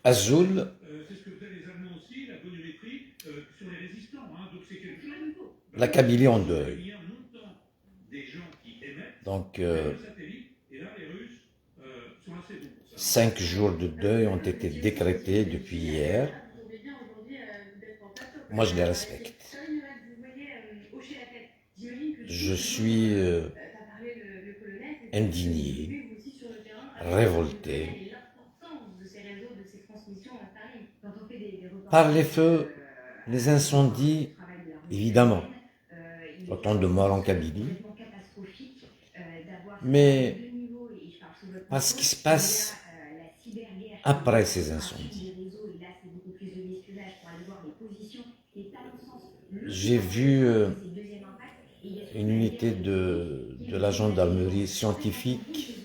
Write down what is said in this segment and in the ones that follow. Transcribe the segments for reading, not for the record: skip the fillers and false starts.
Azul, la Kabylie en deuil. Donc, 5 jours de deuil ont été décrétés depuis hier. Moi, je les respecte. Je suis indigné, révolté par les feux, les incendies, évidemment, autant de morts en Kabylie, mais par ce qui se passe après ces incendies. J'ai vu une unité de la gendarmerie scientifique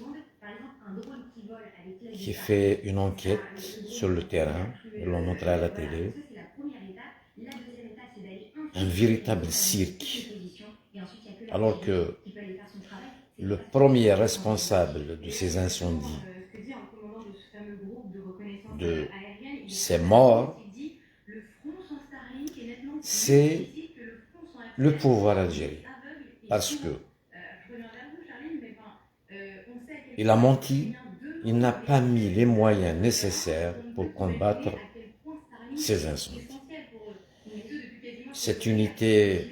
qui fait une enquête sur le terrain, ils l'ont montré à la télé, un véritable cirque, alors que le premier responsable de ces incendies, de ces morts, c'est le pouvoir algérien, parce que il a menti, il n'a pas mis les moyens nécessaires pour combattre ces incendies. Cette unité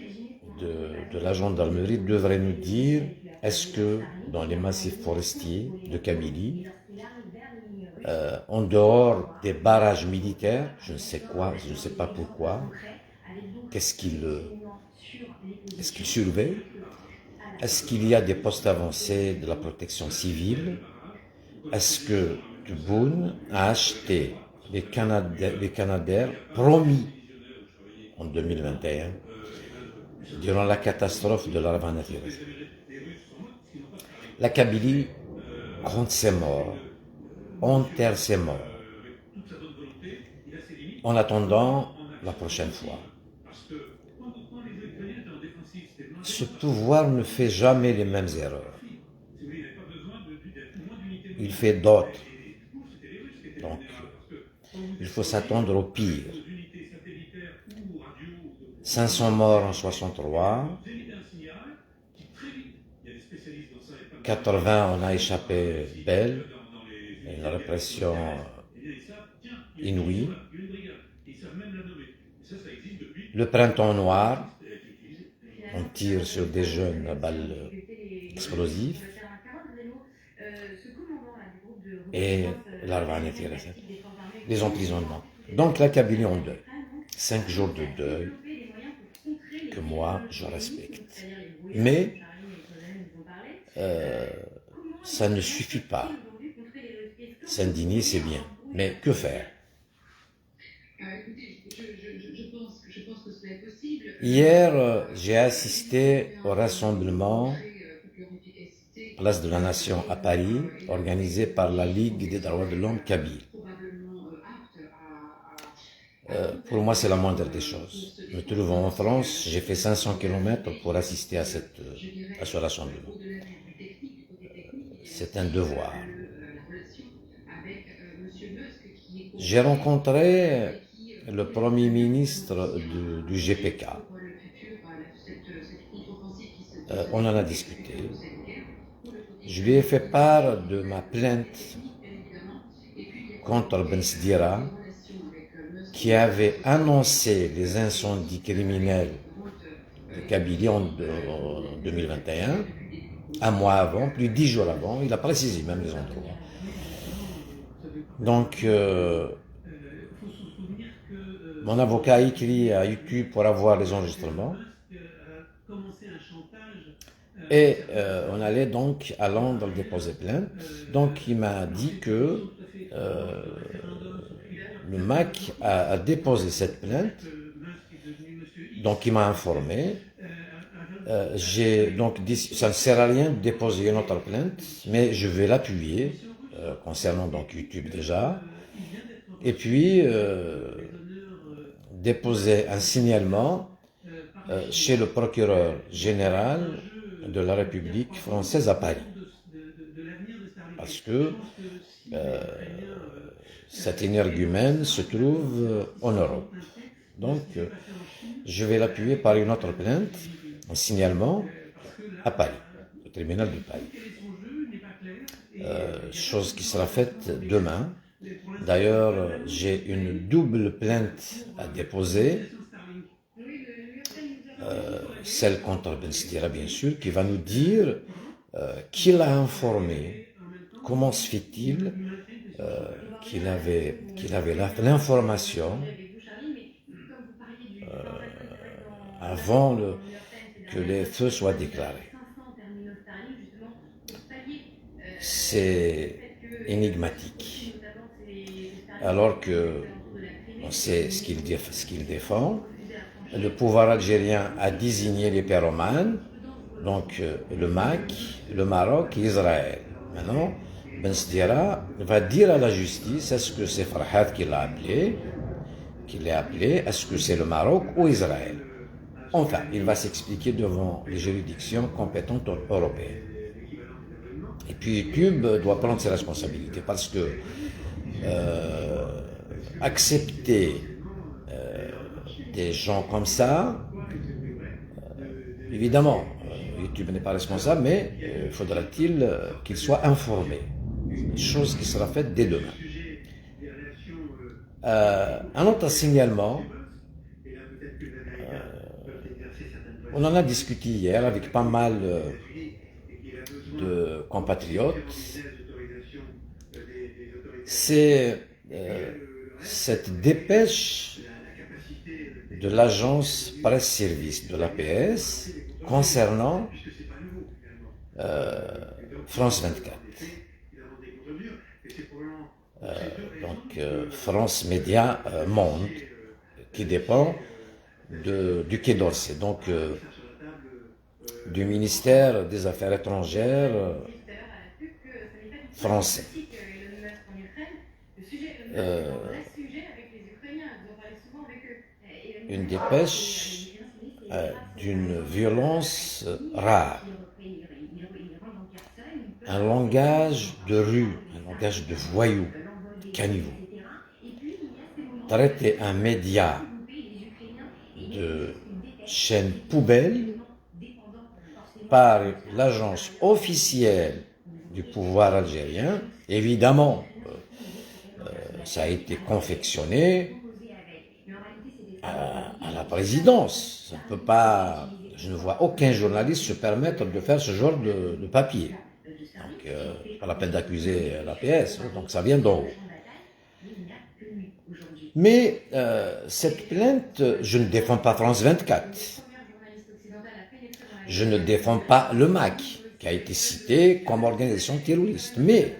de la gendarmerie devrait nous dire, est-ce que dans les massifs forestiers de Kabylie, en dehors des barrages militaires, je ne sais pas pourquoi, qu'est-ce qu'ils surveillent? Est-ce qu'il y a des postes avancés de la protection civile? Est-ce que Tebboune a acheté les Canadair promis en 2021 durant la catastrophe de l'Arvan Firouz? La Kabylie compte ses morts, enterre ses morts, en attendant la prochaine fois. Ce pouvoir ne fait jamais les mêmes erreurs. Il fait d'autres. Donc, il faut s'attendre au pire. 500 morts en 63, 80 on a échappé belle, une répression inouïe. Le printemps noir, on tire sur des jeunes à balles explosives. Et l'Arvan Firouz, les emprisonnements. Donc la Kabylie en deuil. 5 jours de deuil que moi je respecte. Mais ça ne suffit pas. S'indigner, c'est bien. Mais que faire? Hier, j'ai assisté au rassemblement Place de la Nation à Paris, organisé par la Ligue des droits de l'homme kabyle. Pour moi, c'est la moindre des choses. Me trouvant en France, j'ai fait 500 km pour assister à ce rassemblement. C'est un devoir. J'ai rencontré le premier ministre du GPK. On en a discuté. Je lui ai fait part de ma plainte contre Ben Sdira, qui avait annoncé les incendies criminels de Kabylie en 2021, un mois avant, plus de 10 jours avant, il a précisé même les endroits. Donc, mon avocat a écrit à YouTube pour avoir les enregistrements. Et on allait donc à Londres déposer plainte. Donc il m'a dit que le MAC a déposé cette plainte donc il m'a informé. J'ai donc dit, ça ne sert à rien de déposer une autre plainte, mais je vais l'appuyer, concernant donc YouTube déjà, et puis déposer un signalement chez le procureur général de la République française à Paris. Parce que cet énergumène se trouve en Europe. Donc, je vais l'appuyer par une autre plainte, un signalement à Paris, au tribunal de Paris. Chose qui sera faite demain. D'ailleurs, j'ai une double plainte à déposer, celle contre Ben Sidira, bien sûr, qui va nous dire qui l'a informé, comment se fait-il qu'il avait l'information avant que les feux soient déclarés. C'est énigmatique. Alors que on sait ce qu'il défend. Le pouvoir algérien a désigné les pyromanes, donc le MAC, le Maroc et Israël. Maintenant, Ben Sidira va dire à la justice, est-ce que c'est Farhat qui l'a appelé, est-ce que c'est le Maroc ou Israël? Enfin, il va s'expliquer devant les juridictions compétentes européennes. Et puis YouTube doit prendre ses responsabilités parce que accepter des gens comme ça, évidemment, YouTube n'est pas responsable, mais faudra-t-il qu'il soit informé, chose qui sera faite dès demain. Un autre signalement, on en a discuté hier avec pas mal de compatriotes, c'est cette dépêche de l'agence presse-service de l'APS concernant France 24. Donc France Média Monde, qui dépend du Quai d'Orsay, donc du ministère des Affaires étrangères français. Une dépêche d'une violence rare, un langage de rue, un langage de voyous, caniveau. Traiter un média de chaîne poubelle par l'agence officielle du pouvoir algérien, évidemment, ça a été confectionné à la présidence. Ça ne peut pas, je ne vois aucun journaliste se permettre de faire ce genre de papier. Donc, pas la peine d'accuser l'APS, donc ça vient d'en haut. Mais cette plainte, je ne défends pas France 24. Je ne défends pas le MAC, qui a été cité comme organisation terroriste. Mais,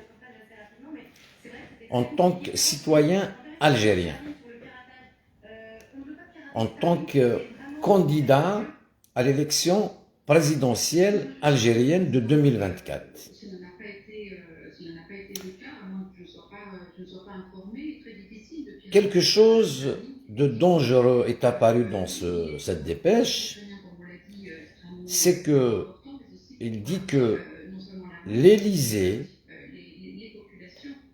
en tant que citoyen algérien, en tant que candidat à l'élection présidentielle algérienne de 2024. Quelque chose de dangereux est apparu dans cette dépêche, c'est que il dit que l'Élysée,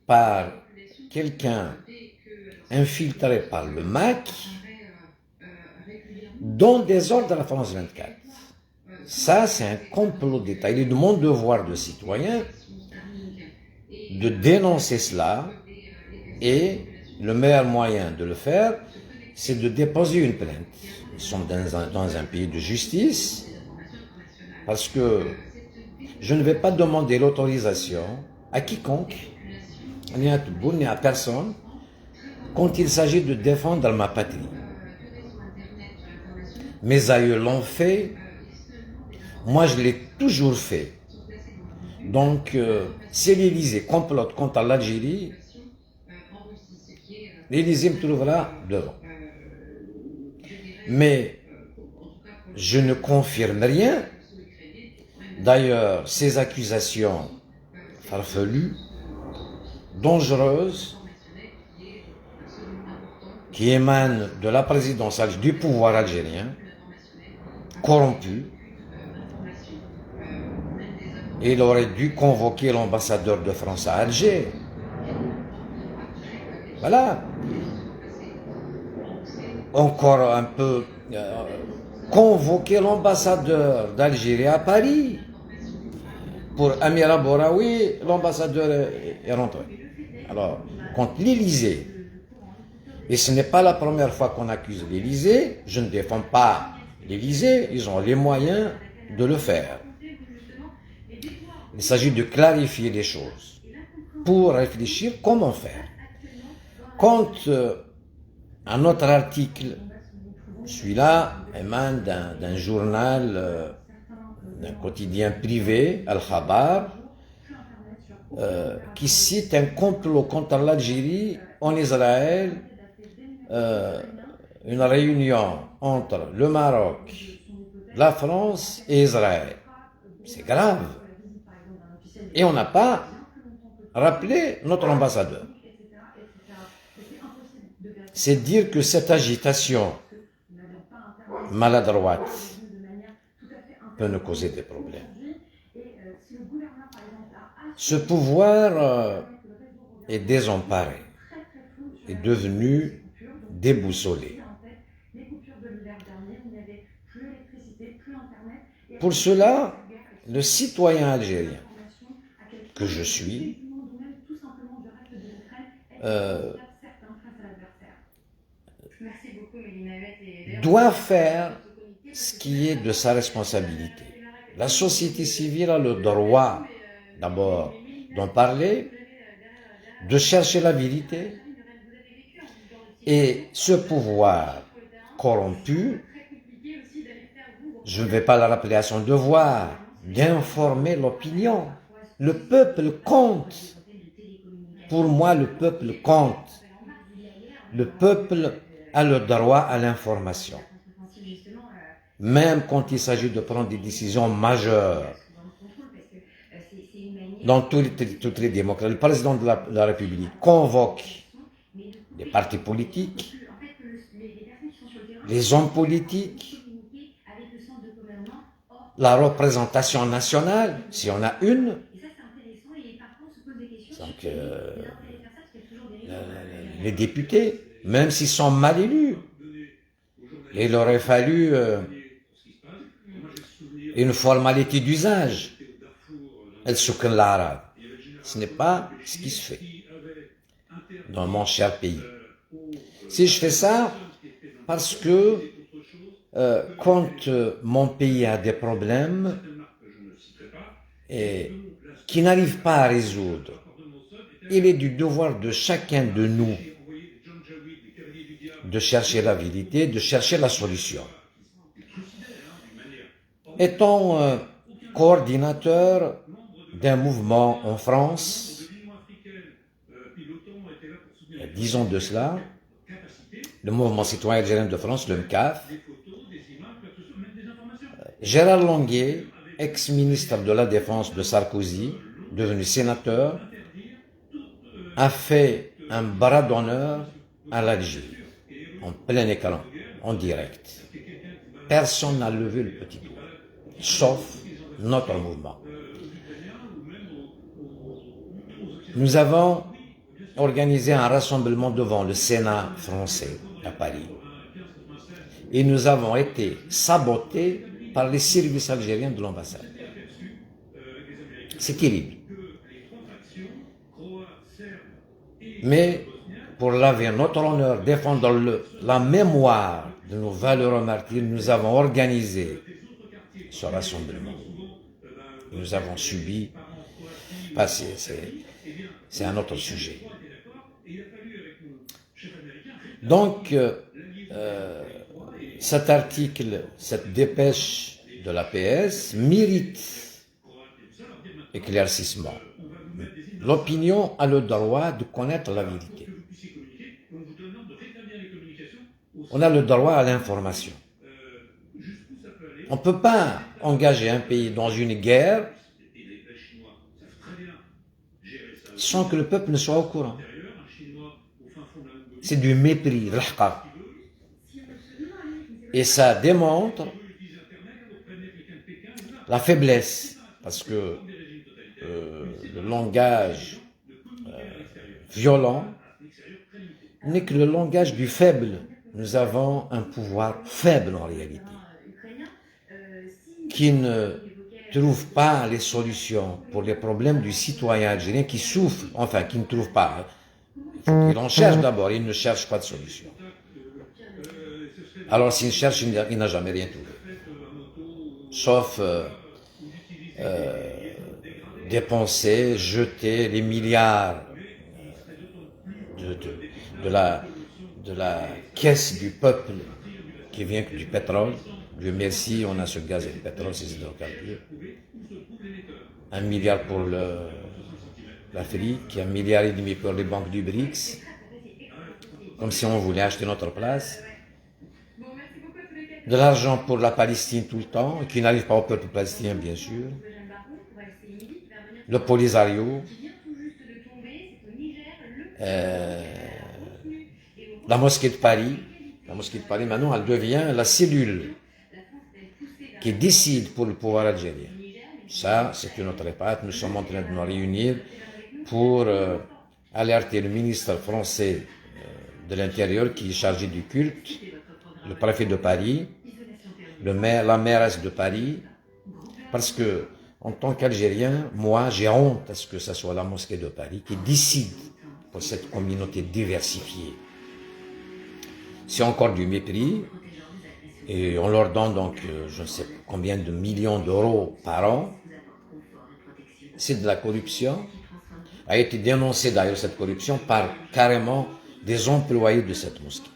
par quelqu'un infiltré par le MAC, donne des ordres à la France 24. Ça, c'est un complot d'État. Il est de mon devoir de citoyen de dénoncer cela, et le meilleur moyen de le faire, c'est de déposer une plainte. Nous sommes dans un pays de justice, parce que je ne vais pas demander l'autorisation à quiconque, ni à tout le monde, ni à personne, quand il s'agit de défendre ma patrie. Mes aïeux l'ont fait, moi je l'ai toujours fait. Donc, si l'Élysée complote contre l'Algérie, l'Élysée me trouvera devant. Mais je ne confirme rien. D'ailleurs, ces accusations farfelues, dangereuses, qui émanent de la présidence du pouvoir algérien, corrompu, il aurait dû convoquer l'ambassadeur de France à Alger. Voilà. Encore un peu, convoquer l'ambassadeur d'Algérie à Paris. Pour Amira Boraoui, l'ambassadeur est rentré. Alors, contre l'Élysée, et ce n'est pas la première fois qu'on accuse l'Élysée, je ne défends pas l'Élysée, ils ont les moyens de le faire. Il s'agit de clarifier les choses pour réfléchir comment faire. Quant à notre article, celui-là émane d'un journal, d'un quotidien privé, Al-Khabar, qui cite un complot contre l'Algérie en Israël, une réunion entre le Maroc, la France et Israël. C'est grave. Et on n'a pas rappelé notre ambassadeur. C'est dire que cette agitation maladroite peut nous causer des problèmes. Ce pouvoir est désemparé, est devenu déboussolé. Pour cela, le citoyen algérien que je suis doit faire ce qui est de sa responsabilité. La société civile a le droit, d'abord, d'en parler, de chercher la vérité, et ce pouvoir corrompu, je ne vais pas le rappeler à son devoir, d'informer l'opinion. Le peuple compte. Pour moi, le peuple compte. Le peuple a le droit à l'information. Même quand il s'agit de prendre des décisions majeures. Dans toutes les démocraties, le président de la République convoque les partis politiques, les hommes politiques, la représentation nationale, si on a une, donc, les députés, même s'ils sont mal élus. Il aurait fallu une formalité d'usage. Ce n'est pas ce qui se fait dans mon cher pays. Si je fais ça, parce que quand mon pays a des problèmes et qui n'arrive pas à résoudre, il est du devoir de chacun de nous de chercher la vérité, de chercher la solution. Étant coordinateur d'un mouvement en France, il y a 10 ans de cela, le mouvement citoyen algérien de France, le MCAF, Gérard Longuet, ex-ministre de la Défense de Sarkozy, devenu sénateur, a fait un bras d'honneur à l'Algérie, en plein écran, en direct. Personne n'a levé le petit doigt, sauf notre mouvement. Nous avons organisé un rassemblement devant le Sénat français à Paris. Et nous avons été sabotés par les services algériens de l'ambassade. C'est terrible. Mais pour laver notre honneur, défendre la mémoire de nos valeureux martyrs, nous avons organisé ce rassemblement. Nous avons subi, c'est un autre sujet. Donc, cet article, cette dépêche de l'APS mérite éclaircissement. L'opinion a le droit de connaître la vérité. On a le droit à l'information. On ne peut pas engager un pays dans une guerre sans que le peuple ne soit au courant. C'est du mépris, l'ahqar. Et ça démontre la faiblesse, parce que le langage violent n'est que le langage du faible. Nous avons un pouvoir faible en réalité, qui ne trouve pas les solutions pour les problèmes du citoyen algérien qui souffre, enfin qui ne trouve pas. Il en cherche d'abord, il ne cherche pas de solution. Alors s'il cherche, il n'a jamais rien trouvé. Sauf dépenser, jeter les milliards de la caisse du peuple qui vient du pétrole. Dieu merci, on a ce gaz et le pétrole, ces hydrocarbures. 1 milliard pour l'Afrique, 1,5 milliard pour les banques du BRICS, comme si on voulait acheter notre place. De l'argent pour la Palestine tout le temps, qui n'arrive pas au peuple palestinien, bien sûr. Le Polisario. La mosquée de Paris. La mosquée de Paris, maintenant, elle devient la cellule qui décide pour le pouvoir algérien. Ça, c'est une autre étape. Nous sommes en train de nous réunir pour alerter le ministre français de l'Intérieur qui est chargé du culte, le préfet de Paris, la mairesse de Paris, parce que en tant qu'Algérien, moi, j'ai honte à ce que ce soit la mosquée de Paris qui décide pour cette communauté diversifiée. C'est encore du mépris, et on leur donne donc je ne sais combien de millions d'euros par an. C'est de la corruption. A été dénoncée d'ailleurs cette corruption par carrément des employés de cette mosquée.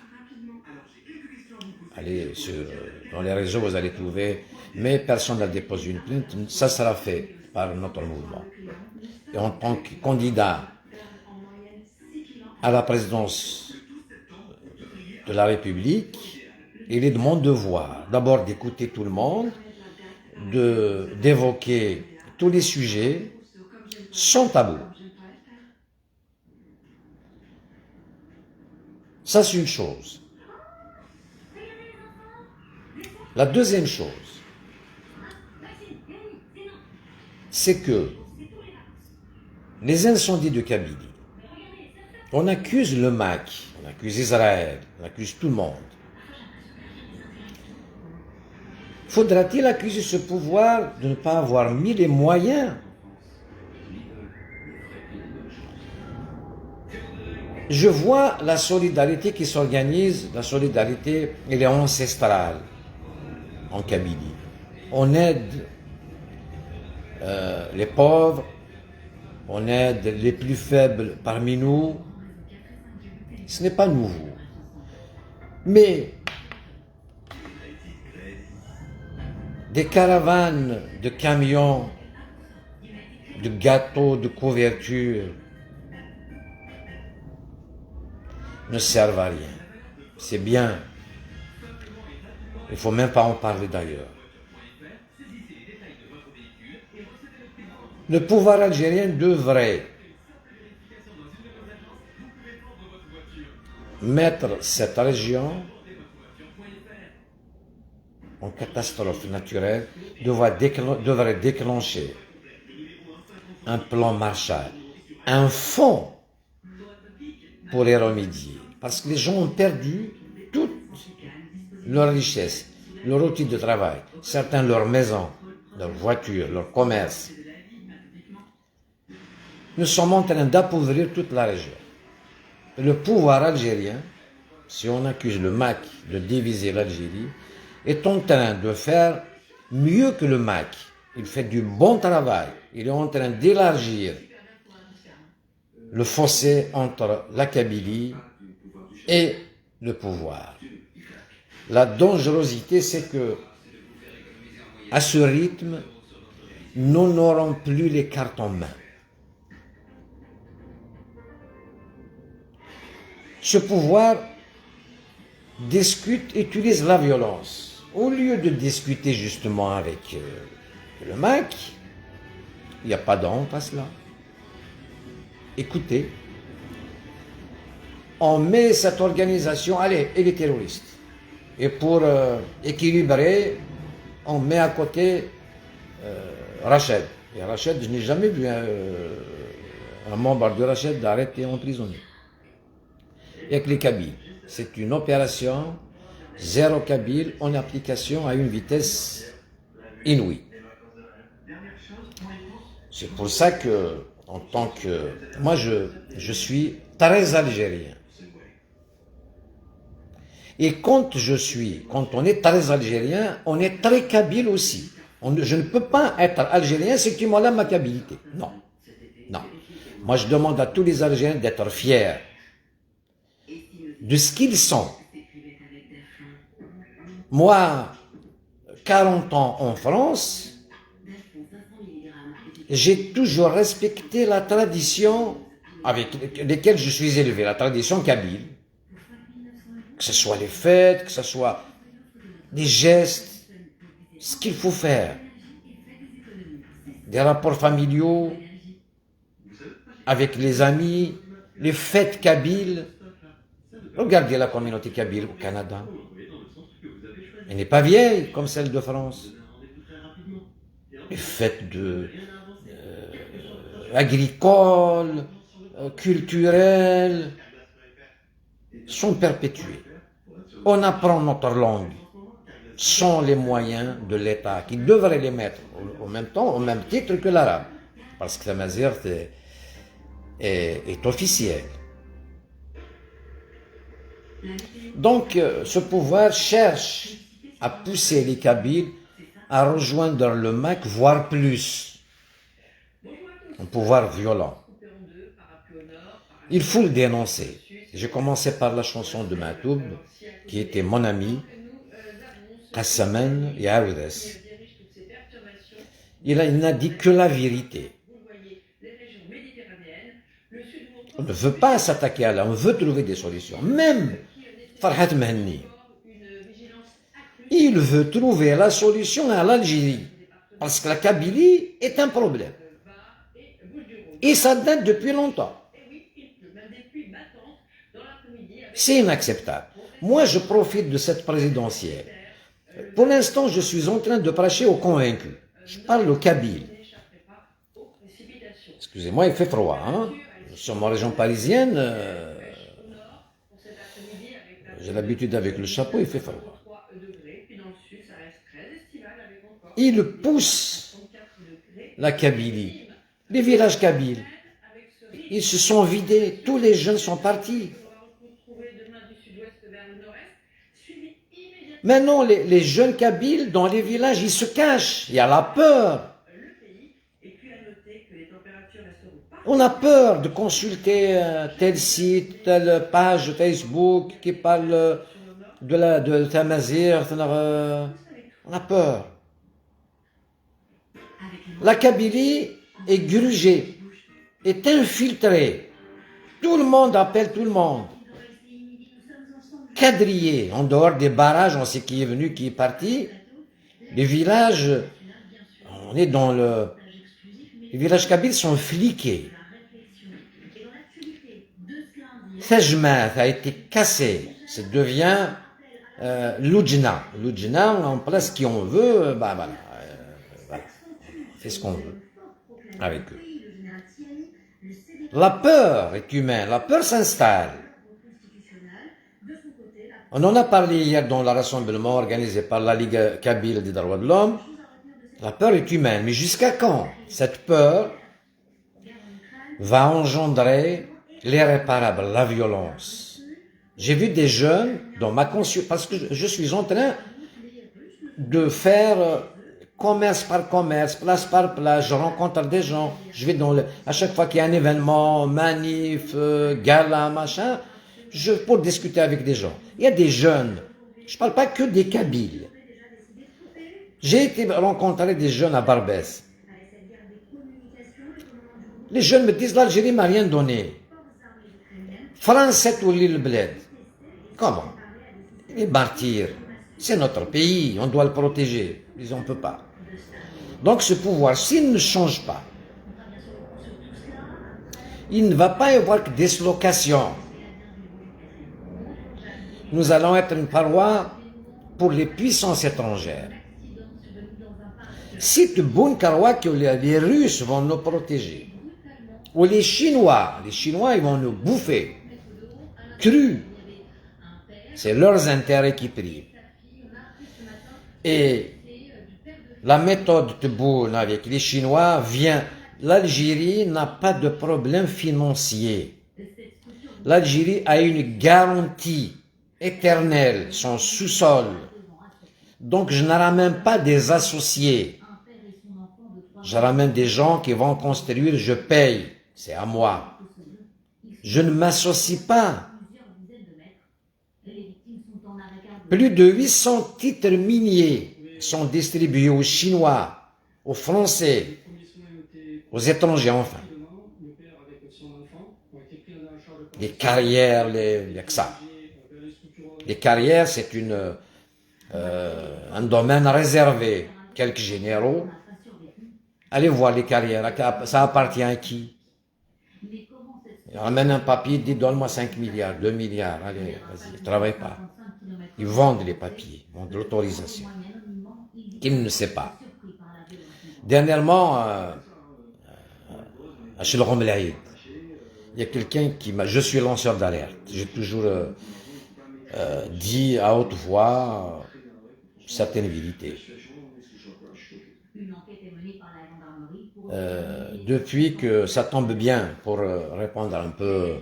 Allez dans les réseaux, vous allez trouver, mais personne n'a déposé une plainte, ça sera fait par notre mouvement. Et en tant que candidat à la présidence de la République, il est de mon devoir d'abord d'écouter tout le monde, d'évoquer tous les sujets sans tabou. Ça, c'est une chose. La deuxième chose, c'est que les incendies de Kabylie, on accuse le MAC, on accuse Israël, on accuse tout le monde. Faudra-t-il accuser ce pouvoir de ne pas avoir mis les moyens? Je vois la solidarité qui s'organise, la solidarité, elle est ancestrale en Kabylie. On aide les pauvres, on aide les plus faibles parmi nous. Ce n'est pas nouveau. Mais des caravanes de camions, de gâteaux, de couvertures ne servent à rien. C'est bien. Il ne faut même pas en parler d'ailleurs. Le pouvoir algérien devrait mettre cette région en catastrophe naturelle, devrait déclencher un plan Marshall, un fonds pour les remédier. Parce que les gens ont perdu toute leur richesse, leur outil de travail, certains leur maison, leur voiture, leur commerce. Nous sommes en train d'appauvrir toute la région. Le pouvoir algérien, si on accuse le MAC de diviser l'Algérie, est en train de faire mieux que le MAC. Il fait du bon travail. Il est en train d'élargir le fossé entre la Kabylie et le pouvoir. La dangerosité, c'est que, à ce rythme, nous n'aurons plus les cartes en main. Ce pouvoir discute, utilise la violence. au lieu de discuter justement avec le MAC, il n'y a pas de honte à cela. Écoutez, on met cette organisation, allez, elle est terroriste. Et pour équilibrer, on met à côté Rachid. Et Rachid, je n'ai jamais vu un membre de Rachid arrêté emprisonné. Et avec les Kabyles, c'est une opération zéro Kabyle en application à une vitesse inouïe. C'est pour ça que, en tant que... Moi, je suis très algérien. Et quand on est très algérien, on est très kabyle aussi. Je ne peux pas être algérien si tu m'enlèves ma kabilité. Non. Non. Moi, je demande à tous les Algériens d'être fiers de ce qu'ils sont. Moi, 40 ans en France, j'ai toujours respecté la tradition avec laquelle je suis élevé, la tradition kabyle. Que ce soit les fêtes, que ce soit des gestes, ce qu'il faut faire. Des rapports familiaux avec les amis, les fêtes kabyles. Regardez la communauté kabyle au Canada. Elle n'est pas vieille comme celle de France. Les fêtes agricoles, culturelles, sont perpétuées. On apprend notre langue sans les moyens de l'État, qui devrait les mettre au même temps, au même titre que l'arabe, parce que la Mazirt est officielle. Donc, ce pouvoir cherche à pousser les Kabyles à rejoindre le MAC, voire plus. Un pouvoir violent. Il faut le dénoncer. J'ai commencé par la chanson de Matoub, qui était mon ami, Qassaman et Aoudes. Il n'a dit que la vérité. On ne veut pas s'attaquer à là, on veut trouver des solutions. Même Farhat Mahanni, il veut trouver la solution à l'Algérie, parce que la Kabylie est un problème. Et ça date depuis longtemps. C'est inacceptable. Moi, je profite de cette présidentielle. Pour l'instant, je suis en train de prêcher aux convaincus. Je parle au Kabyle. Excusez-moi, il fait froid. Hein? Nous sommes en région parisienne. J'ai l'habitude avec le chapeau, il fait froid. Il pousse la Kabylie, les villages kabyles. Ils se sont vidés, tous les jeunes sont partis. Maintenant, les jeunes kabyles dans les villages, ils se cachent. Il y a la peur. On a peur de consulter tel site, telle page Facebook qui parle de Tamazirt. On a peur. La Kabylie est grugée, est infiltrée. Tout le monde appelle tout le monde. Quadrillé, en dehors des barrages, on sait qui est venu, qui est parti. Les villages, on est dans le... Les villages kabyles sont fliqués. Sajmat a été cassé. Ça devient Loujna. Loujna, on place qui on veut, bah voilà. Voilà. On fait ce qu'on veut avec eux. La peur est humaine, la peur s'installe. On en a parlé hier dans le rassemblement organisé par la Ligue Kabyle des droits de l'homme. La peur est humaine, mais jusqu'à quand cette peur va engendrer l'irréparable, la violence? J'ai vu des jeunes dans ma conscience, parce que je suis en train de faire commerce par commerce, place par place, je rencontre des gens, je vais à chaque fois qu'il y a un événement, manif, gala, machin, pour discuter avec des gens. Il y a des jeunes, je ne parle pas que des Kabyles. J'ai été rencontrer des jeunes à Barbès. Les jeunes me disent, l'Algérie ne m'a rien donné. France ou l'île Bled. Comment? Les martyrs. C'est notre pays, on doit le protéger. Ils on ne peut pas. Donc ce pouvoir, s'il ne change pas, il ne va pas y avoir que dislocation. Nous allons être une paroi pour les puissances étrangères. Si Tebboune croit que les Russes vont nous protéger, ou les Chinois ils vont nous bouffer, crus, c'est leurs intérêts qui priment. Et la méthode Tebboune avec les Chinois vient, l'Algérie n'a pas de problème financier. L'Algérie a une garantie éternelle, son sous-sol. Donc je ne ramène pas des associés. Je ramène des gens qui vont construire, je paye, c'est à moi. Je ne m'associe pas. Plus de 800 titres miniers sont distribués aux Chinois, aux Français, aux étrangers enfin. Les carrières, ça. Les carrières, c'est un domaine réservé. Quelques généraux. Allez voir les carrières, ça appartient à qui? Il ramène un papier, il dit donne-moi 5 milliards, 2 milliards, allez, vas-y, ne travaille pas. Ils vendent les papiers, ils vendent l'autorisation. Il ne sait pas. Dernièrement, à Shilrom Laïd, il y a quelqu'un qui m'a... Je suis lanceur d'alerte. J'ai toujours dit à haute voix certaines vérités. Depuis que ça tombe bien, pour répondre un peu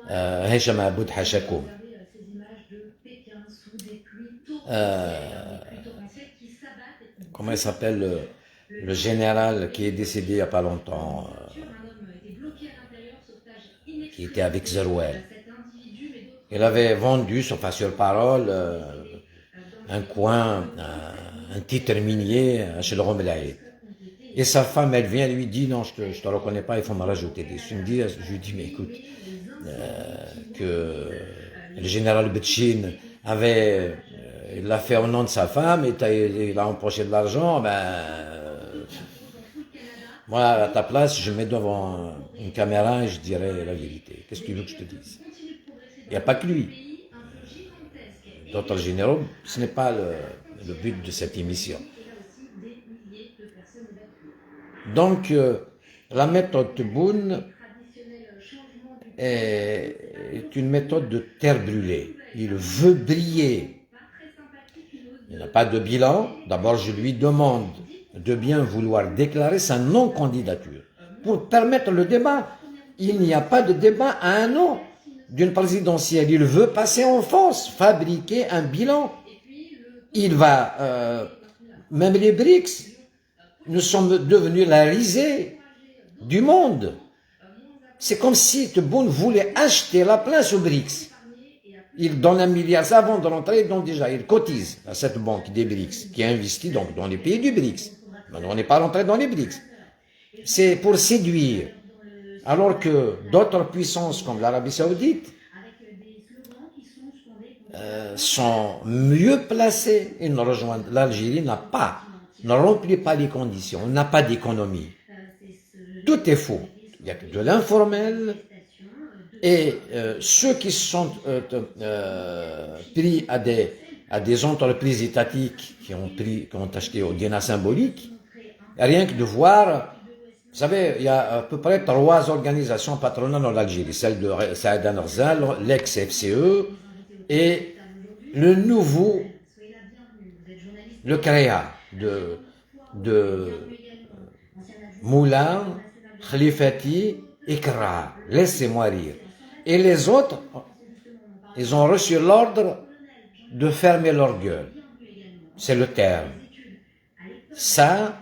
Hicham Aboud Hachakoum, comment il s'appelle le général qui est décédé il n'y a pas longtemps, qui était avec Zerouel. Il avait vendu, sur parole, un coin, un titre minier chez le Romelaïd. Et sa femme, elle vient, elle lui dit, non, je te reconnais pas, il faut me rajouter des sous. Je lui dis, mais écoute, que le général Betchin avait, il l'a fait au nom de sa femme, et il a empoché de l'argent, moi, à ta place, je me mets devant une caméra et je dirais la vérité. Qu'est-ce que tu veux que je te dise? Il n'y a pas que lui. D'autres généraux, ce n'est pas le but de cette émission. Donc, la méthode Tebboune est une méthode de terre brûlée. Il veut briller. Il n'a pas de bilan. D'abord, je lui demande de bien vouloir déclarer sa non-candidature. Pour permettre le débat, il n'y a pas de débat à un an d'une présidentielle. Il veut passer en force, fabriquer un bilan. Il va, même les BRICS, nous sommes devenus la risée du monde. C'est comme si Tebboune voulait acheter la place aux BRICS. Il donne 1 milliard, ça avant de rentrer, donc déjà, il cotise à cette banque des BRICS, qui investit donc dans les pays du BRICS. Maintenant, on n'est pas rentré dans les BRICS. C'est pour séduire. Alors que d'autres puissances comme l'Arabie Saoudite sont mieux placées. Ils ne rejoignent. L'Algérie ne remplit pas les conditions. On n'a pas d'économie. Tout est faux. Il y a que de l'informel. Et ceux qui sont pris à des entreprises étatiques qui ont acheté au dinar symbolique, rien que de voir, vous savez, il y a à peu près 3 organisations patronales en Algérie, celle de Saad Narzal, l'ex-FCE et le nouveau, le CREA de Moulin, Khalifati, Ikra. Laissez-moi rire. Et les autres, ils ont reçu l'ordre de fermer leur gueule. C'est le terme. Ça,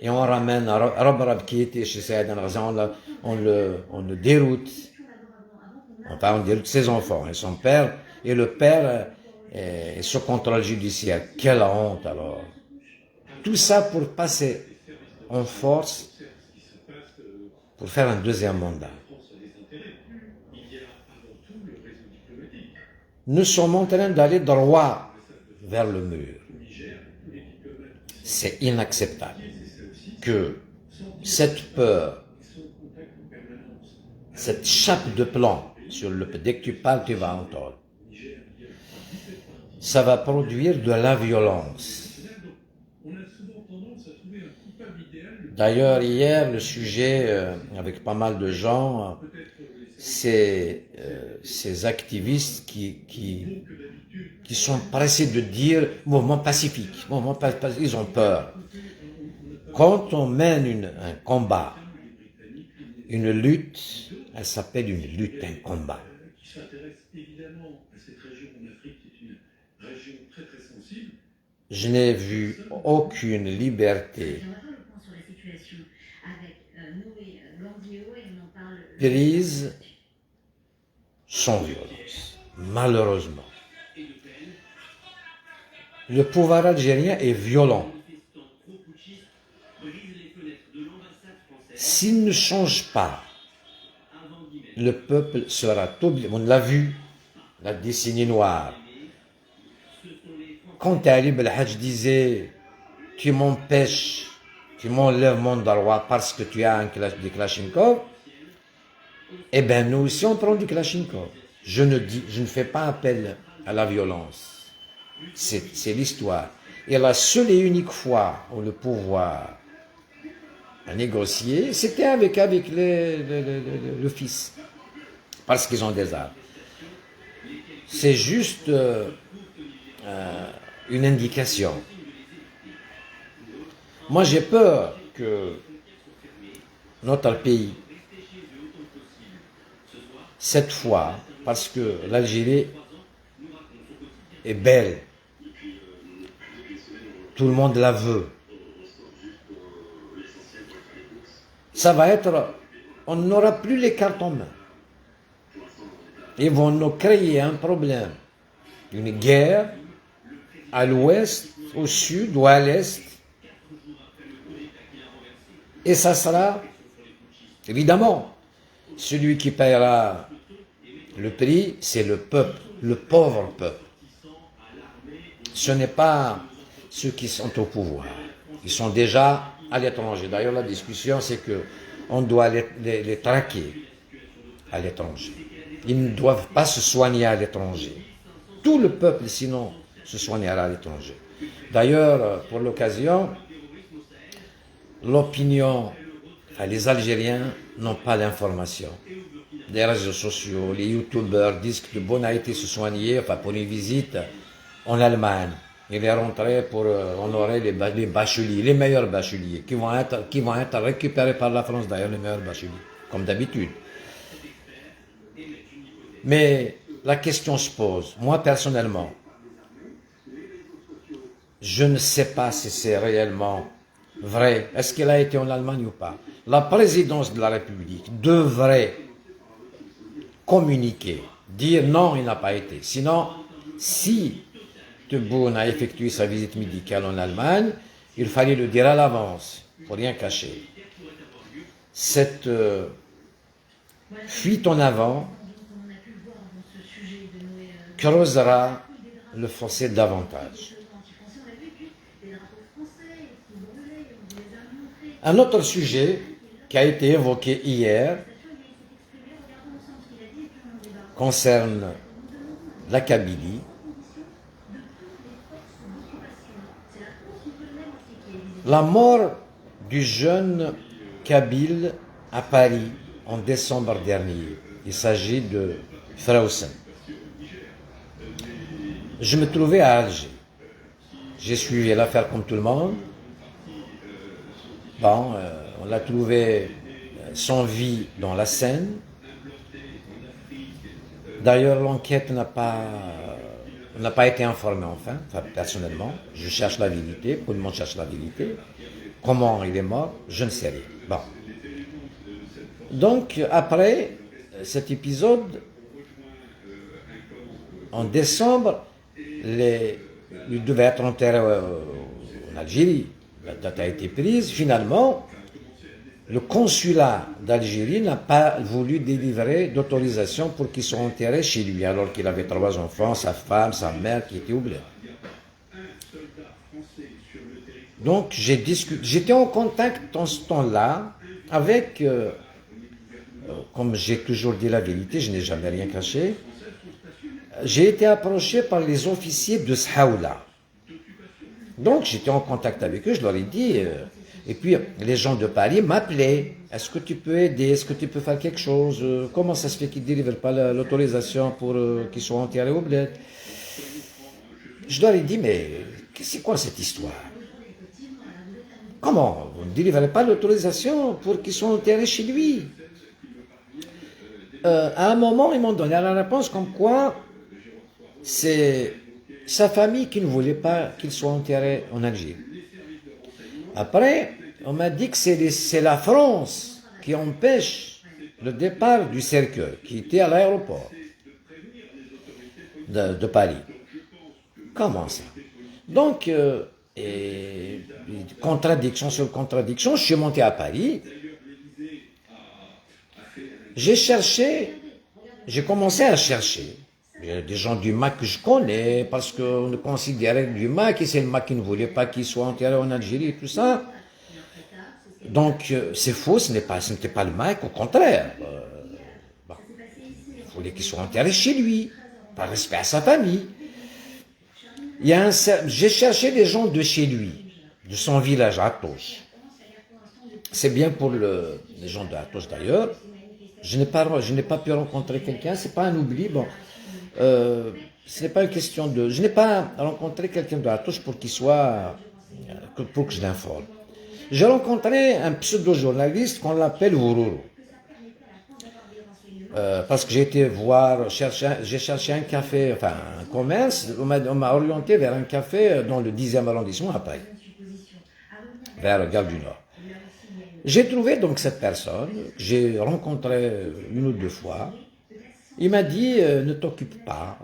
et on ramène Rabrab qui était chez Saïd Narzan, on le déroute. Enfin, on déroute ses enfants et son père. Et le père est sous contrôle judiciaire. Quelle honte alors. Tout ça pour passer en force, pour faire un deuxième mandat. Nous sommes en train d'aller droit vers le mur. C'est inacceptable que cette peur, cette chape de plomb sur le dès que tu parles, tu vas entendre. Ça va produire de la violence. D'ailleurs, hier, le sujet, avec pas mal de gens, c'est ces activistes qui sont pressés de dire mouvement pacifique, ils ont peur. Quand on mène un combat, une lutte, elle s'appelle une lutte, un combat. Je n'ai vu aucune liberté prise sans violence, malheureusement. Le pouvoir algérien est violent. S'il ne change pas, le peuple sera obligé. On l'a vu, la décennie noire. Quand Ali Belhadj disait « Tu m'empêches, tu m'enlèves mon droit parce que tu as des Kalachnikov », eh bien nous aussi on prend du Kalachnikov. Je ne fais pas appel à la violence. C'est l'histoire. Et la seule et unique fois où le pouvoir a négocié, c'était avec le fils. Parce qu'ils ont des armes. C'est juste une indication. Moi, j'ai peur que notre pays, cette fois, parce que l'Algérie est belle, tout le monde la veut, ça va être, on n'aura plus les cartes en main. Ils vont nous créer un problème, une guerre à l'ouest, au sud ou à l'est. Et ça sera, évidemment, celui qui paiera le prix, c'est le peuple, le pauvre peuple. Ce n'est pas ceux qui sont au pouvoir. Ils sont déjà à l'étranger. D'ailleurs, la discussion, c'est qu'on doit les traquer à l'étranger. Ils ne doivent pas se soigner à l'étranger. Tout le peuple, sinon, se soignera à l'étranger. D'ailleurs, pour l'occasion, l'opinion, les Algériens n'ont pas l'information. Les réseaux sociaux, les youtubeurs disent que Bon a été se soigner, pour une visite en Allemagne. Il est rentré pour honorer les bacheliers, les meilleurs bacheliers, qui vont être récupérés par la France, d'ailleurs, les meilleurs bacheliers, comme d'habitude. Mais la question se pose, moi personnellement, je ne sais pas si c'est réellement vrai. Est-ce qu'elle a été en Allemagne ou pas? La présidence de la République devrait communiquer, dire non, il n'a pas été. Sinon, si Tebboune a effectué sa visite médicale en Allemagne, il fallait le dire à l'avance, il ne faut rien cacher. Cette fuite en avant creusera le fossé davantage. Un autre sujet qui a été évoqué hier concerne la Kabylie. La mort du jeune Kabyle à Paris en décembre dernier. Il s'agit de Frausen. Je me trouvais à Alger. J'ai suivi l'affaire comme tout le monde. Bon, on l'a trouvé sans vie dans la Seine. D'ailleurs, l'enquête n'a pas été informée enfin, personnellement. Je cherche la vérité, tout le monde cherche la vérité. Comment il est mort, je ne sais rien. Bon. Donc, après cet épisode, en décembre, il devait être enterré en Algérie. La date a été prise. Finalement, le consulat d'Algérie n'a pas voulu délivrer d'autorisation pour qu'il soit enterré chez lui, alors qu'il avait 3 enfants, sa femme, sa mère qui étaient oubliés. Donc j'étais en contact dans ce temps-là avec, comme j'ai toujours dit la vérité, je n'ai jamais rien caché, j'ai été approché par les officiers de Shaoula. Donc j'étais en contact avec eux, je leur ai dit, et puis les gens de Paris m'appelaient, est-ce que tu peux aider, est-ce que tu peux faire quelque chose, comment ça se fait qu'ils ne délivrent pas l'autorisation pour qu'ils soient enterrés au bled. Je leur ai dit, mais c'est quoi cette histoire? Comment? Vous ne délivrez pas l'autorisation pour qu'ils soient enterrés chez lui? À un moment, ils m'ont donné la réponse comme quoi c'est sa famille qui ne voulait pas qu'il soit enterré en Algérie. Après, on m'a dit que c'est la France qui empêche le départ du cercueil, qui était à l'aéroport de Paris. Comment ça? Donc, contradiction sur contradiction, je suis monté à Paris. J'ai commencé à chercher. Il y a des gens du MAC que je connais, parce qu'on considérait du MAC, et c'est le MAC qui ne voulait pas qu'il soit enterré en Algérie et tout ça. Donc, c'est faux, ce n'était pas le MAC, au contraire. Il voulait qu'il soit enterré chez lui, par respect à sa famille. J'ai cherché des gens de chez lui, de son village, Atouche. C'est bien pour les gens de Atouche d'ailleurs. Je n'ai pas pu rencontrer quelqu'un, c'est pas un oubli. Bon, ce n'est pas une question de. Je n'ai pas rencontré quelqu'un de Atouche pour qu'il soit. Pour que je l'informe. J'ai rencontré un pseudo-journaliste qu'on l'appelle Wourourou. Parce que j'ai été j'ai cherché un café, enfin un commerce, on m'a orienté vers un café dans le 10e arrondissement à Paris, vers Gare du Nord. J'ai trouvé donc cette personne, j'ai rencontré une ou deux fois. Il m'a dit, ne t'occupe pas,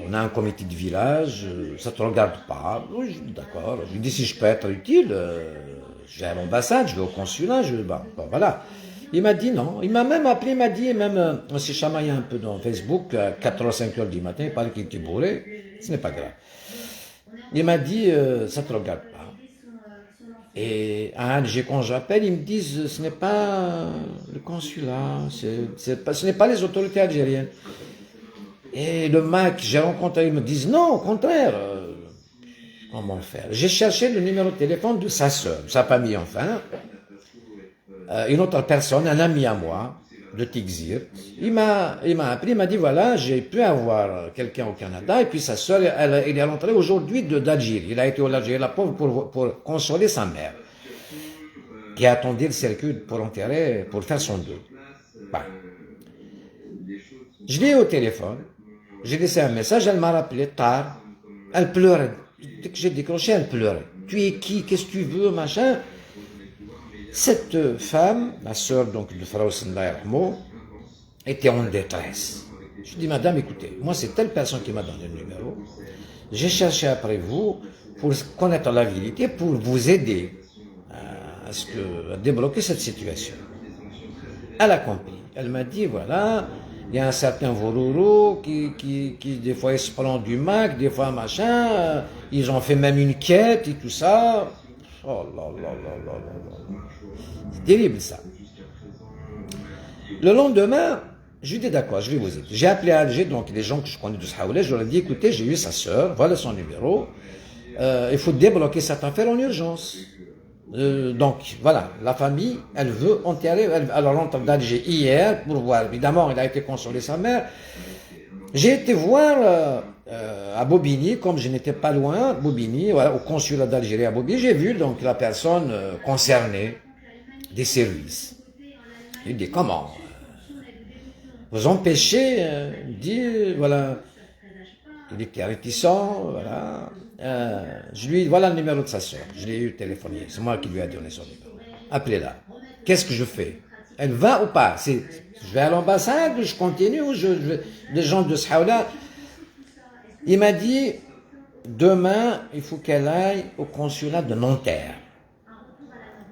on a un comité de village, ça ne te regarde pas. Oui, je dis d'accord. Je lui dis, si je peux être utile, je vais à l'ambassade, je vais au consulat, bon, voilà. Il m'a dit non, il m'a même appelé, il m'a dit, même, on s'est chamaillé un peu dans Facebook, à 4h, 5h du matin, il paraît qu'il était bourré, ce n'est pas grave. Il m'a dit, ça ne te regarde pas. Et à Alger, quand j'appelle, ils me disent, ce n'est pas le consulat, ce n'est pas les autorités algériennes. Et le MAC, j'ai rencontré, ils me disent, non, au contraire, comment faire? J'ai cherché le numéro de téléphone de sa sœur, sa famille enfin, une autre personne, un ami à moi, de Tixir. Il m'a appelé, il m'a dit, voilà, j'ai pu avoir quelqu'un au Canada, et puis sa sœur, elle est rentrée aujourd'hui d'Algérie. Il a été au Algérie, la pauvre, pour consoler sa mère, qui attendait le cercueil pour enterrer, pour faire son deuil. Bah. Je l'ai eu au téléphone, j'ai laissé un message, elle m'a rappelé tard, elle pleurait. Dès que j'ai décroché, elle pleurait. Tu es qui? Qu'est-ce que tu veux, machin? Cette femme, la sœur donc de Frausen Lairmo, était en détresse. Je dis, madame, écoutez, moi c'est telle personne qui m'a donné le numéro. J'ai cherché après vous pour connaître la vérité, pour vous aider à débloquer cette situation. Elle a compris. Elle m'a dit, voilà, il y a un certain Wourourou qui des fois il se prend du MAC, des fois machin, ils ont fait même une quête et tout ça. Oh là là là là là. C'est terrible ça. Le lendemain, je lui ai dit d'accord, je vais vous aider. J'ai appelé à Alger, donc les gens que je connais de Sahawalais, je leur ai dit écoutez, j'ai eu sa sœur, voilà son numéro, il faut débloquer cette affaire en urgence. Donc voilà, la famille, elle veut enterrer, elle rentre d'Alger hier pour voir, évidemment, il a été consolé sa mère. J'ai été voir à Bobigny, comme je n'étais pas loin, Bobigny, voilà, au consulat d'Algérie à Bobigny, j'ai vu donc la personne concernée des services. Il dit comment vous empêchez, il dit voilà, il était réticent, voilà. Je lui dis voilà le numéro de sa soeur, je l'ai eu téléphoné, c'est moi qui lui ai donné son numéro. Appelez-la. Qu'est-ce que je fais? Elle va ou pas? Je vais à l'ambassade, je continue, ou les gens de Sahawla. Il m'a dit, demain, il faut qu'elle aille au consulat de Nanterre.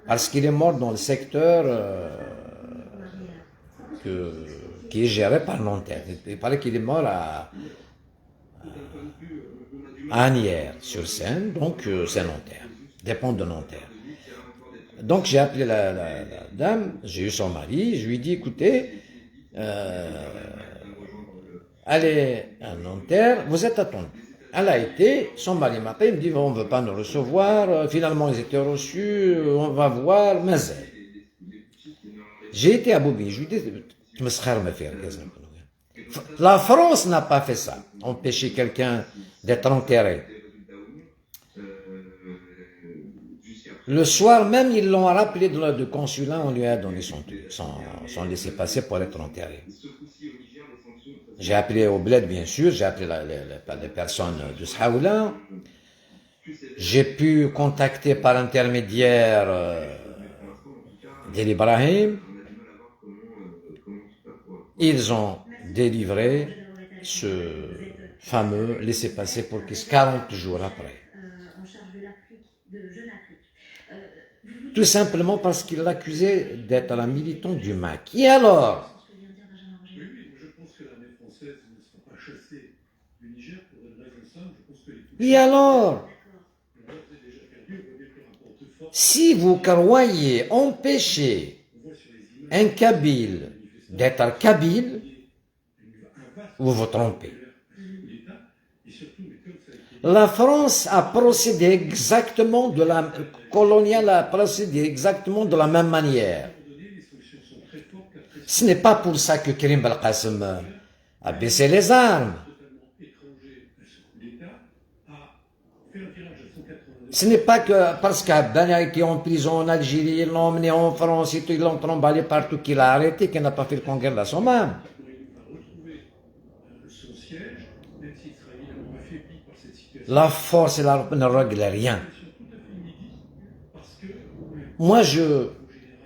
Parce qu'il est mort dans le secteur qui est géré par Nanterre. Il paraît qu'il est mort à Asnières-sur-Seine, donc c'est Nanterre. dépend de Nanterre. Donc j'ai appelé la dame, j'ai eu son mari, je lui ai dit, écoutez, allez à Nanterre, vous êtes attendu. Elle a été, son mari m'appelle, il me dit, on ne veut pas nous recevoir, finalement ils étaient reçus, on va voir, mais j'ai été à Bobigny, je lui ai dit, la France n'a pas fait ça, empêcher quelqu'un d'être enterré. Le soir même, ils l'ont rappelé du consulat, on lui a donné son laissez-passer pour être enterré. J'ai appelé au bled, bien sûr, j'ai appelé les personnes de Saoula. J'ai pu contacter par intermédiaire d'El Ibrahim. Ils ont délivré ce fameux laissez-passer pour 40 jours après. Tout simplement parce qu'il l'accusait d'être un militant du MAC. Et alors? Et alors? Si vous croyez empêcher un Kabyle d'être Kabyle, vous vous trompez. La France a procédé exactement de la coloniale a procédé exactement de la même manière. Ce n'est pas pour ça que Karim Belkacem a baissé les armes. Ce n'est pas que parce qu'Abdan a été en prison en Algérie, ils l'ont emmené en France, ils l'ont tromballé partout, qu'il a arrêté, qu'il n'a pas fait le congrès de la Somme. La force ne règle rien. Moi,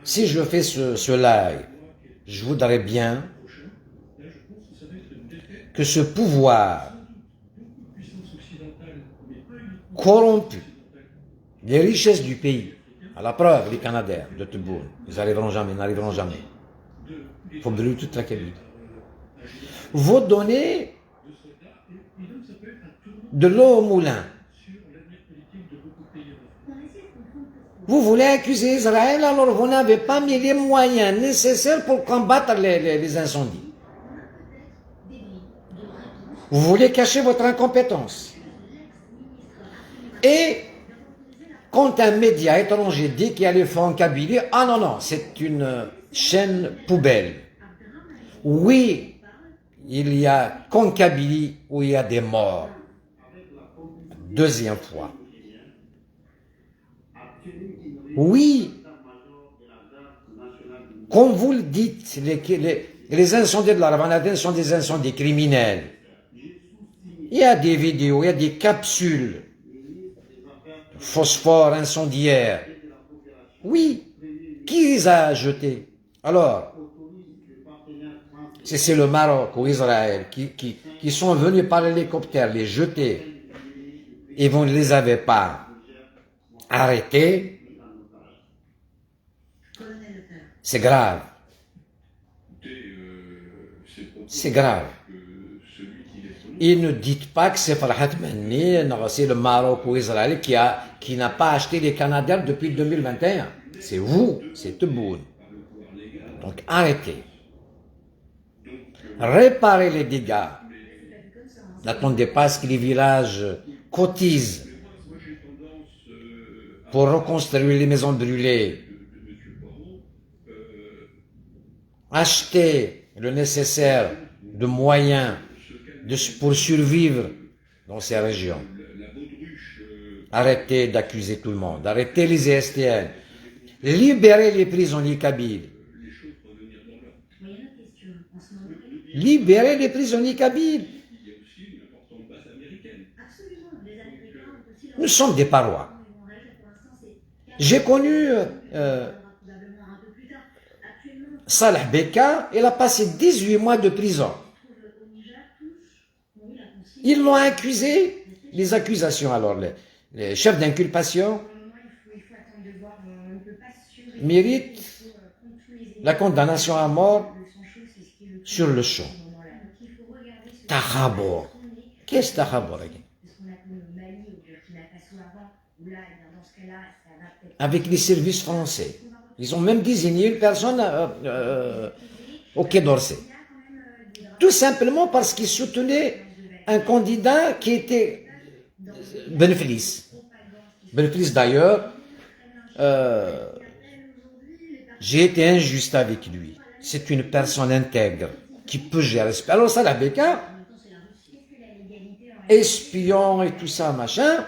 si je fais ce live, je voudrais bien que ce pouvoir corrompu, les richesses du pays, à la preuve, les Canadiens de Tebboune, ils n'arriveront jamais. Il faut brûler toute la Kabylie. Vous donnez de l'eau au moulin. Vous voulez accuser Israël, alors vous n'avez pas mis les moyens nécessaires pour combattre les incendies. Vous voulez cacher votre incompétence. Et quand un média étranger dit qu'il y a les fonds en Kabylie, ah non, c'est une chaîne poubelle. Oui, il y a qu'en Kabylie où il y a des morts. Deuxième fois. Oui, comme vous le dites, les incendies de la Ravanadine sont des incendies criminels. Il y a des vidéos, il y a des capsules, phosphore incendiaire. Oui, qui les a jetés? Alors, c'est le Maroc ou Israël qui sont venus par hélicoptère les jeter et vous ne les avez pas arrêtés. C'est grave. C'est grave. Et ne dites pas que c'est Farhat Menni, c'est le Maroc ou Israël qui n'a pas acheté les Canadiens depuis 2021. C'est vous, c'est Tebboune. Donc arrêtez. Réparez les dégâts. N'attendez pas à ce que les villages cotisent pour reconstruire les maisons brûlées. Achetez le nécessaire de moyens pour survivre dans ces régions. Arrêtez d'accuser tout le monde. Arrêtez les ESTN. Libérez les prisonniers kabyles. Libérez les prisonniers kabyles. Nous sommes des parois. J'ai connu Salah Beka, il a passé 18 mois de prison. Ils l'ont accusé, les accusations alors, les chefs d'inculpation méritent la condamnation à mort sur le champ. Tahabor. Qu'est-ce que Tahabor? avec les services français. Ils ont même désigné une personne au Quai d'Orsay. Tout simplement parce qu'ils soutenaient un candidat qui était Ben Felice. Ben Felice d'ailleurs, j'ai été injuste avec lui. C'est une personne intègre qui peut gérer. Alors ça, la Béka, espion et tout ça, machin,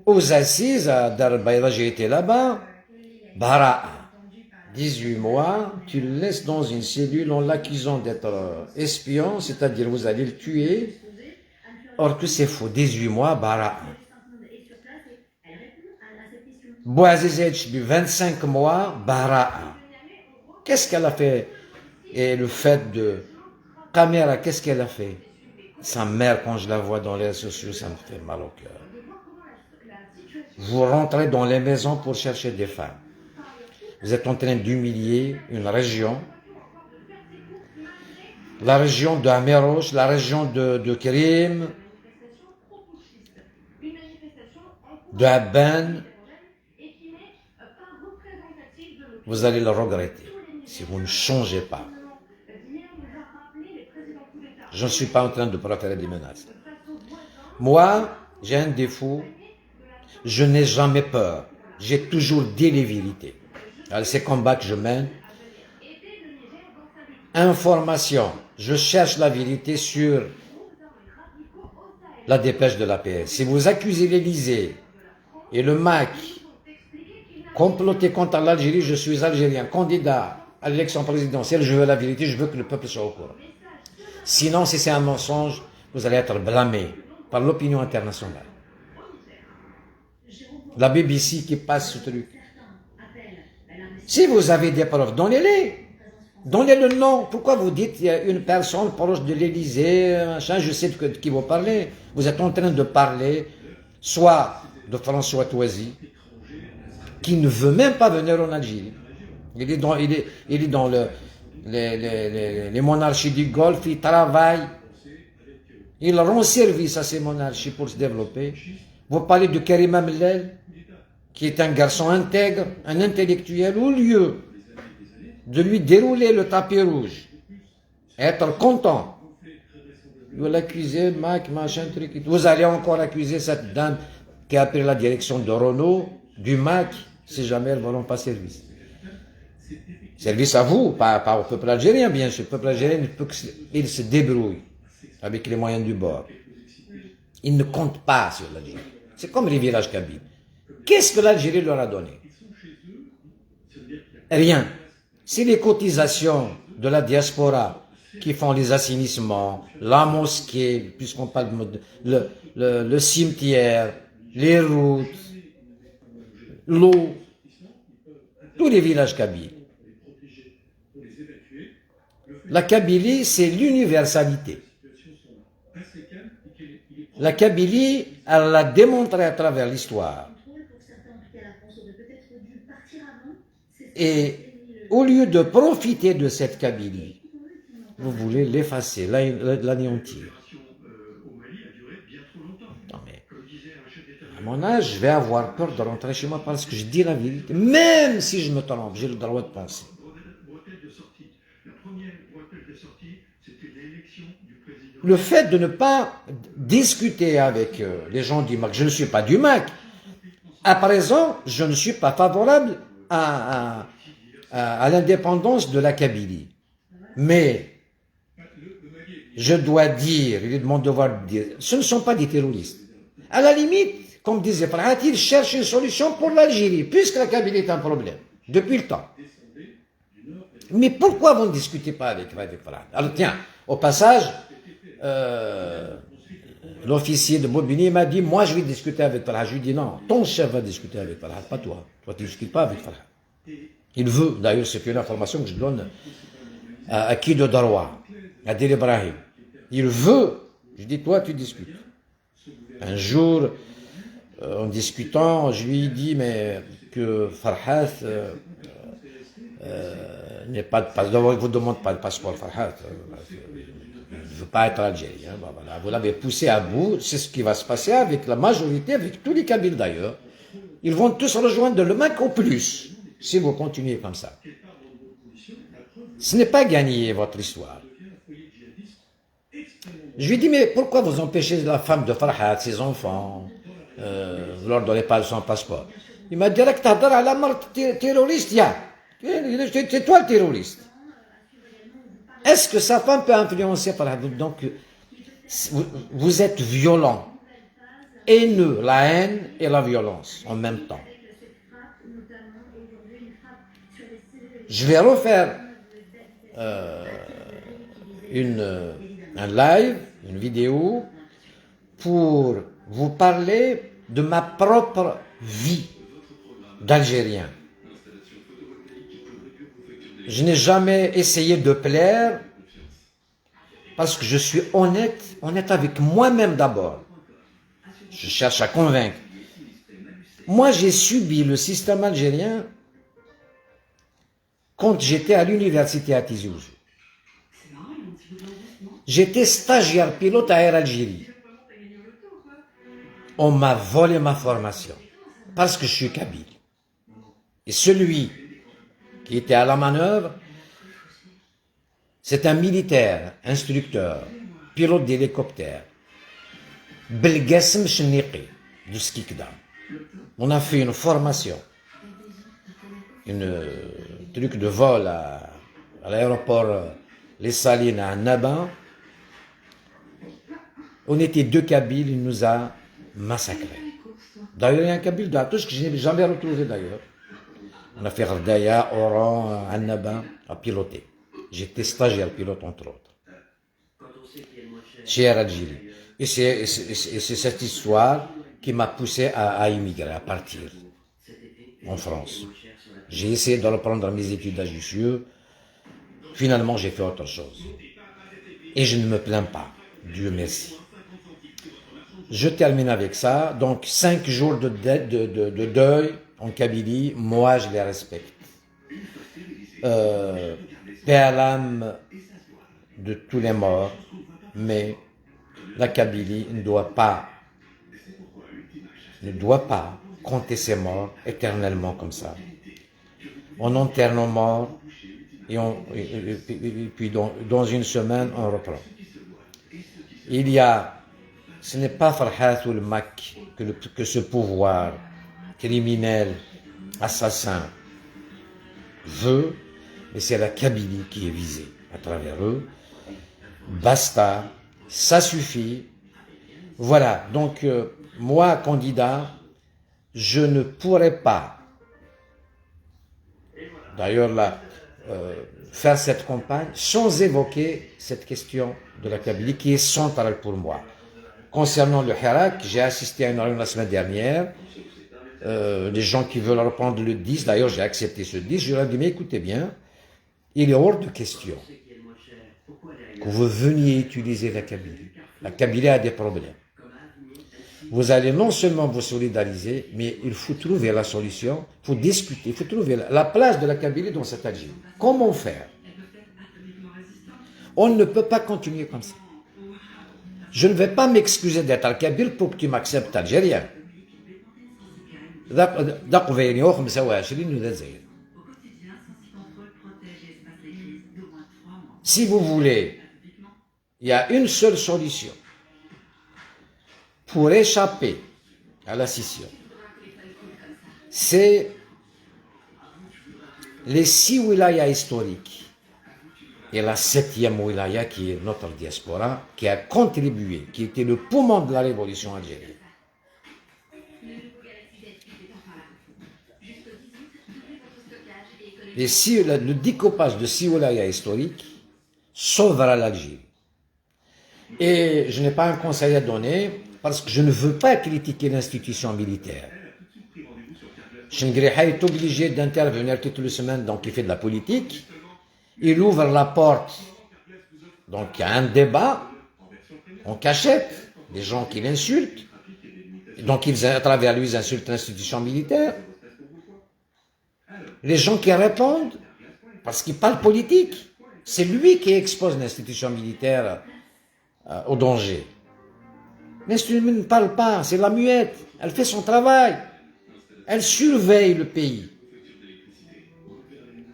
aux assises à Dar el Bayda, j'ai été là-bas, Bara'a, 18 mois, tu le laisses dans une cellule en l'accusant d'être espion, c'est-à-dire vous allez le tuer, or que c'est faux, 18 mois, Bara'a. Bouaziz Echbi, 25 mois, Bara'a. Qu'est-ce qu'elle a fait? Et le fait de Kamera, qu'est-ce qu'elle a fait? Sa mère, quand je la vois dans les réseaux sociaux, ça me fait mal au cœur. Vous rentrez dans les maisons pour chercher des femmes. Vous êtes en train d'humilier une région, la région de Améroche, la région de Kérim, de Abben. Vous allez le regretter si vous ne changez pas. Je ne suis pas en train de proférer des menaces. Moi, j'ai un défaut, je n'ai jamais peur. J'ai toujours dit les vérités. Alors, ces combats que je mène, information, je cherche la vérité sur la dépêche de l'APS. Si vous accusez l'Élysée et le MAC, comploter contre l'Algérie, je suis algérien, candidat à l'élection présidentielle, je veux la vérité, je veux que le peuple soit au courant. Sinon, si c'est un mensonge, vous allez être blâmé par l'opinion internationale. La BBC qui passe ce truc. Si vous avez des preuves, donnez-les. Donnez le nom. Pourquoi vous dites qu'il y a une personne proche de l'Élysée, machin, je sais de qui vous parlez. Vous êtes en train de parler soit de François Toisy, qui ne veut même pas venir en Algérie. Il est dans les monarchies du Golfe, il travaille. Il rend service à ces monarchies pour se développer. Vous parlez de Karim Amlel, qui est un garçon intègre, un intellectuel, au lieu de lui dérouler le tapis rouge, être content, vous l'accusez, Mac, machin, truc. Vous allez encore accuser cette dame qui a pris la direction de Renault, du Mac, si jamais elles ne n'auront pas service. Service à vous, pas au peuple algérien, bien sûr. Le peuple algérien, il se débrouille avec les moyens du bord. Il ne compte pas sur l'Algérie. C'est comme les villages kabyles. Qu'est-ce que l'Algérie leur a donné? Rien. C'est les cotisations de la diaspora qui font les assainissements, la mosquée, puisqu'on parle de le cimetière, les routes, l'eau, tous les villages kabyles. La Kabylie, c'est l'universalité. La Kabylie, elle l'a démontré à travers l'histoire. Et au lieu de profiter de cette Kabylie, vous voulez l'effacer, l'anéantir. Non mais, à mon âge, je vais avoir peur de rentrer chez moi parce que je dis la vérité. Même si je me trompe, j'ai le droit de penser. Le fait de ne pas discuter avec les gens du MAC, je ne suis pas du MAC. À présent, je ne suis pas favorable à l'indépendance de la Kabylie. Mais je dois dire, il est de mon devoir de dire, ce ne sont pas des terroristes. À la limite, comme disait Farhat, ils cherchent une solution pour l'Algérie, puisque la Kabylie est un problème, depuis le temps. Mais pourquoi vous ne discutez pas avec Farhat? Alors tiens, au passage, l'officier de Bobigny m'a dit, moi je vais discuter avec Farhat. Je lui ai dit, non, ton chef va discuter avec Farhat, pas toi. Toi tu ne discutes pas avec Farhat. Il veut, d'ailleurs c'est une information que je donne à qui de Darwa, à Dir Ibrahim. Il veut, je dis, toi tu discutes. Un jour, en discutant, je lui ai dit, mais que Farhat n'est pas de passeport, il ne vous demande pas de passeport, Farhat. Je ne veux pas être algérien. Ben voilà. Vous l'avez poussé à bout, c'est ce qui va se passer avec la majorité, avec tous les Kabyles d'ailleurs. Ils vont tous rejoindre le MAC au plus, si vous continuez comme ça. Ce n'est pas gagné, votre histoire. Je lui dis, mais pourquoi vous empêchez la femme de Farhat, ses enfants, vous leur donnez pas son passeport? Il m'a dit, t'as à la mort terroriste, c'est toi le terroriste. Est-ce que sa femme peut influencer Farhat? Donc, vous êtes violent, haineux, la haine et la violence en même temps. Je vais refaire un live, une vidéo, pour vous parler de ma propre vie d'Algérien. Je n'ai jamais essayé de plaire parce que je suis honnête avec moi-même d'abord. Je cherche à convaincre. Moi, j'ai subi le système algérien quand j'étais à l'université à Tizi Ouzou. J'étais stagiaire pilote à Air Algérie. On m'a volé ma formation parce que je suis kabyle. Et celui qui était à la manœuvre, c'est un militaire, instructeur, pilote d'hélicoptère, Belgassem Chenniqi, du Skikda. On a fait une formation, un truc de vol à l'aéroport Les Salines à Nabin. On était deux Kabyles, il nous a massacrés. D'ailleurs, il y a un Kabyle d'Atouche que je n'ai jamais retrouvé d'ailleurs. On a fait Rdaya, Oran, Annaba, à piloter. J'étais stagiaire pilote entre autres. Chez Air Algérie. Et c'est cette histoire qui m'a poussé à immigrer, à partir en France. J'ai essayé de reprendre mes études à Jussieu. Finalement, j'ai fait autre chose. Et je ne me plains pas. Dieu merci. Je termine avec ça. Donc, 5 jours de deuil en Kabylie, moi, je les respecte. Paix à l'âme de tous les morts, mais la Kabylie ne doit pas compter ses morts éternellement comme ça. On enterre nos morts et puis dans une semaine, on reprend. Ce n'est pas Farhat ou le MAC que ce pouvoir criminel, assassin veut, mais c'est la Kabylie qui est visée à travers eux. Basta, ça suffit. Voilà, donc moi, candidat, je ne pourrais pas, d'ailleurs là, faire cette campagne sans évoquer cette question de la Kabylie qui est centrale pour moi. Concernant le Hirak, j'ai assisté à une réunion la semaine dernière. Les gens qui veulent reprendre le 10, d'ailleurs j'ai accepté ce 10, je leur ai dit, mais écoutez bien, il est hors de question que vous veniez utiliser la Kabylie. La Kabylie a des problèmes. Vous allez non seulement vous solidariser, mais il faut trouver la solution, il faut discuter, il faut trouver la place de la Kabylie dans cette Algérie. Comment faire? On ne peut pas continuer comme ça. Je ne vais pas m'excuser d'être al-Kabyle pour que tu m'acceptes algérien. Si vous voulez, il y a une seule solution pour échapper à la scission. C'est les 6 wilayas historiques et la 7e wilaya qui est notre diaspora, qui a contribué, qui était le poumon de la révolution algérienne. Le découpage de 6 wilayas historiques sauvera l'Algérie. Et je n'ai pas un conseil à donner parce que je ne veux pas critiquer l'institution militaire. Chengrihai est obligé d'intervenir toutes les semaines, donc il fait de la politique. Il ouvre la porte, donc il y a un débat en cachette, des gens qui l'insultent, donc à travers lui ils insultent l'institution militaire. Les gens qui répondent, parce qu'il parle politique, c'est lui qui expose l'institution militaire au danger. L'institution ne parle pas, c'est la muette, elle fait son travail. elle surveille le pays,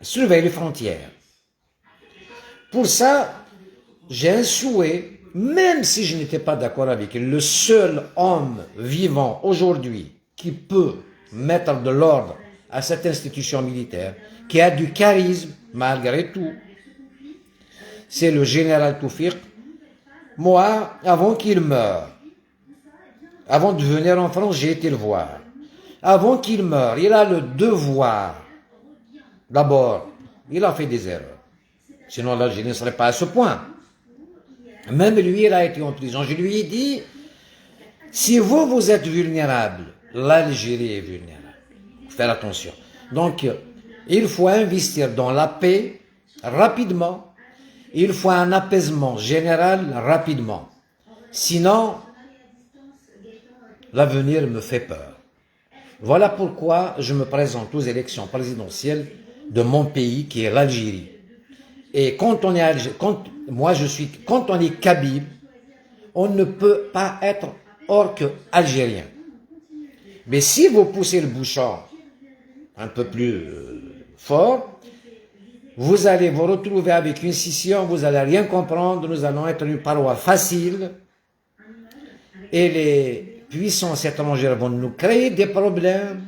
elle surveille les frontières. Pour ça, j'ai un souhait, même si je n'étais pas d'accord avec elle, le seul homme vivant aujourd'hui qui peut mettre de l'ordre à cette institution militaire, qui a du charisme malgré tout, c'est le général Toufiq. Moi, avant qu'il meure, avant de venir en France, j'ai été le voir. Avant qu'il meure, il a le devoir, d'abord, il a fait des erreurs. Sinon l'Algérie ne serait pas à ce point. Même lui, il a été en prison. Je lui ai dit, si vous êtes vulnérable, l'Algérie est vulnérable. Faire attention. Donc, il faut investir dans la paix rapidement. Il faut un apaisement général rapidement. Sinon, l'avenir me fait peur. Voilà pourquoi je me présente aux élections présidentielles de mon pays, qui est l'Algérie. Et quand on est kabyle, on ne peut pas être autre que algérien. Mais si vous poussez le bouchon un peu plus fort, vous allez vous retrouver avec une scission, vous n'allez rien comprendre, nous allons être une paroi facile, et les puissances étrangères vont nous créer des problèmes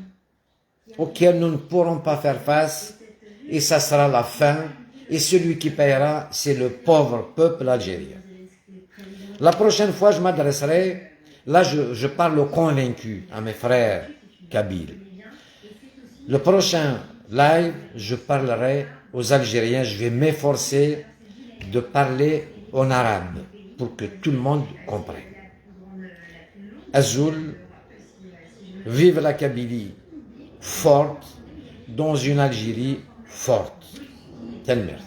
auxquels nous ne pourrons pas faire face, et ça sera la fin, et celui qui paiera, c'est le pauvre peuple algérien. La prochaine fois, je m'adresserai, là je parle convaincu à mes frères kabyles. Le prochain live, je parlerai aux Algériens, je vais m'efforcer de parler en arabe pour que tout le monde comprenne. Azul, vive la Kabylie forte dans une Algérie forte. Telle merci.